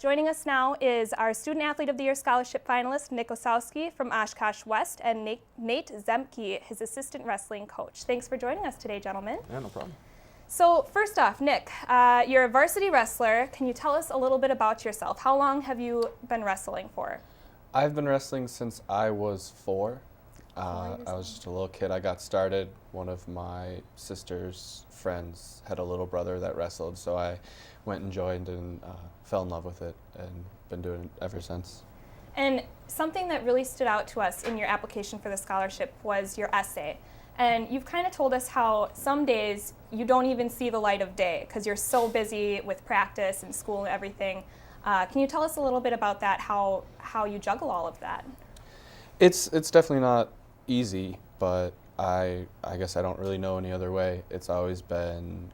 Joining us now is our Student Athlete of the Year Scholarship finalist, Nick Osowski from Oshkosh West, and Nate Zemke, his assistant wrestling coach. Thanks for joining us today, gentlemen. Yeah, no problem. So first off, Nick, you're a varsity wrestler. Can you tell us a little bit about yourself? How long have you been wrestling for? I've been wrestling since I was 4. I was just a little kid. I got started. One of my sister's friends had a little brother that wrestled, so I went and joined and fell in love with it and been doing it ever since. And something that really stood out to us in your application for the scholarship was your essay. And you've kind of told us how some days you don't even see the light of day because you're so busy with practice and school and everything. Can you tell us a little bit about that, how you juggle all of that? It's definitely not easy, but I guess I don't really know any other way. It's always been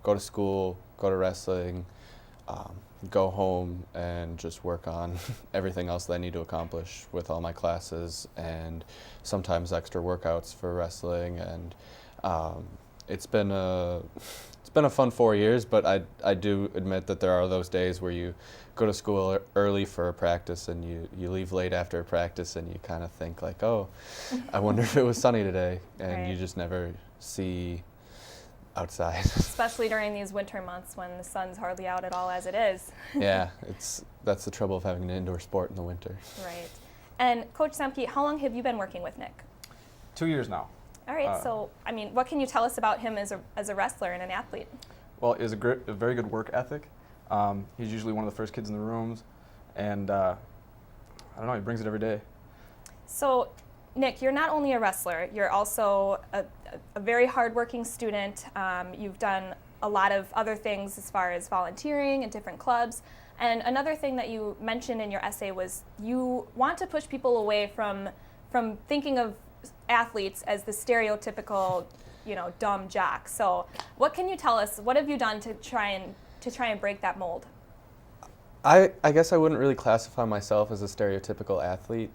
go to school, go to wrestling, go home and just work on everything else that I need to accomplish with all my classes and sometimes extra workouts for wrestling. And it's been a fun 4 years, but I do admit that there are those days where you go to school early for a practice and you leave late after a practice and you kind of think like, oh, I wonder if it was sunny today, and Right. You just never see outside. Especially during these winter months when the sun's hardly out at all as it is. Yeah, that's the trouble of having an indoor sport in the winter. Right. And Coach Zemke, how long have you been working with Nick? 2 years now. All right, so, I mean, what can you tell us about him as a wrestler and an athlete? Well, he has a very good work ethic. He's usually one of the first kids in the rooms, and I don't know, he brings it every day. So, Nick, you're not only a wrestler, you're also a very hardworking student. You've done a lot of other things as far as volunteering in different clubs. And another thing that you mentioned in your essay was you want to push people away from thinking of athletes as the stereotypical, dumb jock. So, what can you tell us? What have you done to try and break that mold? I guess I wouldn't really classify myself as a stereotypical athlete.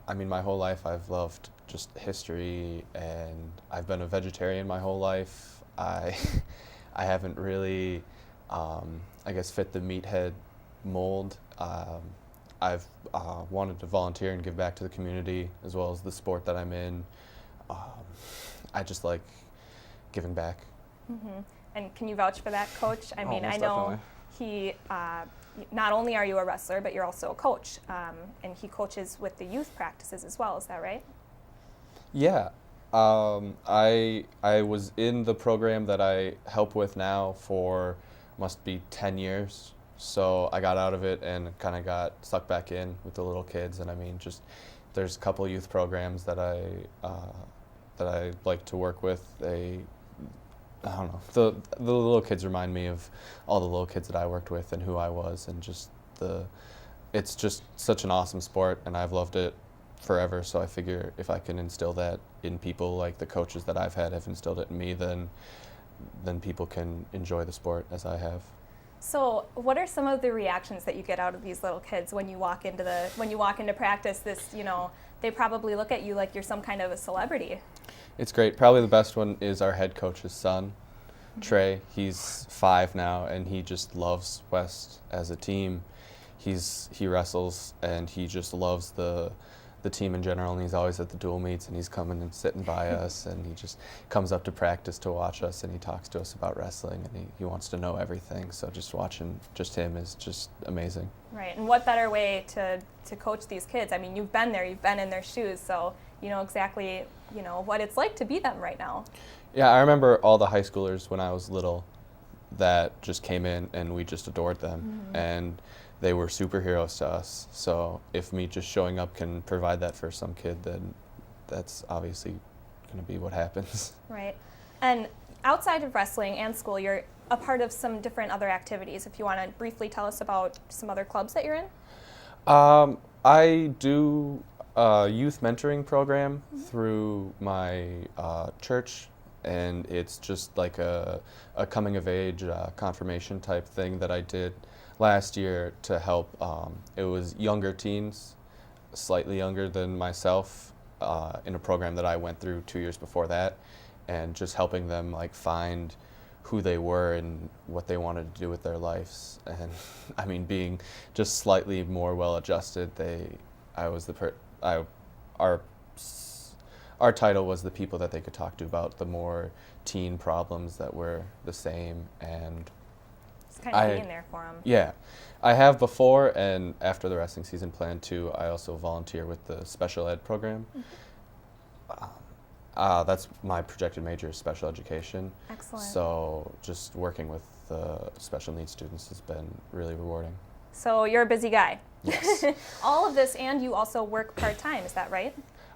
I mean, my whole life I've loved just history, and I've been a vegetarian my whole life. I haven't really, I guess, fit the meathead mold. I've wanted to volunteer and give back to the community as well as the sport that I'm in. I just like giving back. Mm-hmm. And can you vouch for that, Coach? I mean, most I know definitely. not only are you a wrestler, but you're also a coach, and he coaches with the youth practices as well. Is that right? Yeah. I was in the program that I help with now for must be 10 years. So I got out of it and kind of got stuck back in with the little kids. And I mean, just there's a couple youth programs that I like to work with. I don't know. The little kids remind me of all the little kids that I worked with and who I was, and just it's just such an awesome sport, and I've loved it forever. So I figure if I can instill that in people, like the coaches that I've had have instilled it in me, then people can enjoy the sport as I have. So, what are some of the reactions that you get out of these little kids when you walk into practice? They probably look at you like you're some kind of a celebrity. It's great. Probably the best one is our head coach's son, Trey. He's 5 now, and he just loves West as a team. He wrestles, and he just loves the team in general, and he's always at the dual meets, and he's coming and sitting by us, and he just comes up to practice to watch us, and he talks to us about wrestling, and he wants to know everything. So just watching just him is just amazing. Right, and what better way to coach these kids? I mean, you've been there, you've been in their shoes, so you know exactly what it's like to be them right now. Yeah, I remember all the high schoolers when I was little that just came in, and we just adored them, and they were superheroes to us. So if me just showing up can provide that for some kid, then that's obviously going to be what happens. Right. And outside of wrestling and school, you're a part of some different other activities. If you want to briefly tell us about some other clubs that you're in. I do a youth mentoring program through my church, and it's just like a coming of age confirmation type thing that I did last year to help. It was younger teens, slightly younger than myself, in a program that I went through 2 years before that, and just helping them like find who they were and what they wanted to do with their lives. And I mean, being just slightly more well-adjusted, our title was the people that they could talk to about the more teen problems that were the same. And It's kind of being there for them. yeah, I have before, and after the wrestling season planned too, I also volunteer with the special ed program. That's my projected major, is special education. Excellent. So just working with special needs students has been really rewarding. So you're a busy guy. Yes. All of this, and you also work part-time, is that right?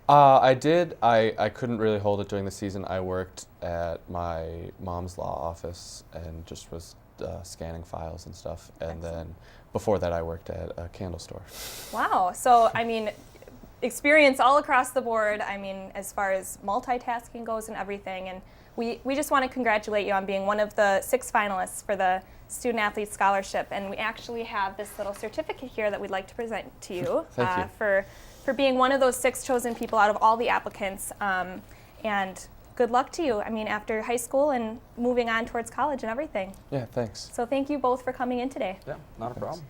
I did. I couldn't really hold it during the season. I worked at my mom's law office and just was scanning files and stuff. And Excellent. then before that, I worked at a candle store. Wow. So, I mean, experience all across the board, I mean, as far as multitasking goes and everything. And we just want to congratulate you on being one of the 6 finalists for the Student Athlete Scholarship. And we actually have this little certificate here that we'd like to present to you, Thank you. for being one of those 6 chosen people out of all the applicants. And good luck to you, I mean, after high school and moving on towards college and everything. Yeah, thanks. So thank you both for coming in today. Yeah, not a problem.